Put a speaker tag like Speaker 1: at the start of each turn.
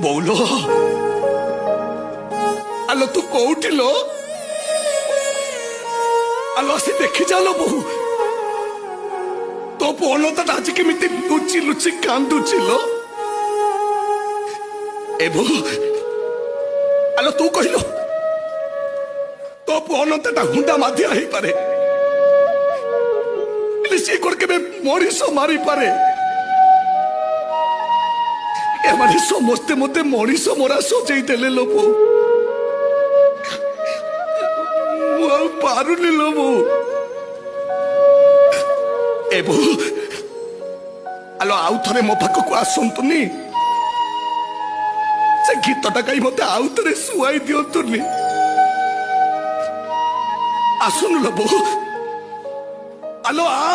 Speaker 1: বৌলো আলো তু কোউঠি লো আলো আসি দেখি যালো বহু তো পনতা আজ কেমিতি লুচি লুচি কান্দুছিল এ বহু আলো তু কহিল তো পনতা হুন্ডা মাধিয়া হই পারে সে কোন কেবে মরিষ মারি পারে এমানে সমস্তে মতে মরিষ মরা সজাই দেলে লো বউ পারুনি লো বউ এ বউ আলো আউ থরে মো পাখকু আসন্তୁନି সে গীতটা গাই মতে আউ থরে শুয়াই দিয়ନ୍ତୁନି আসুন লো বউ আলো আ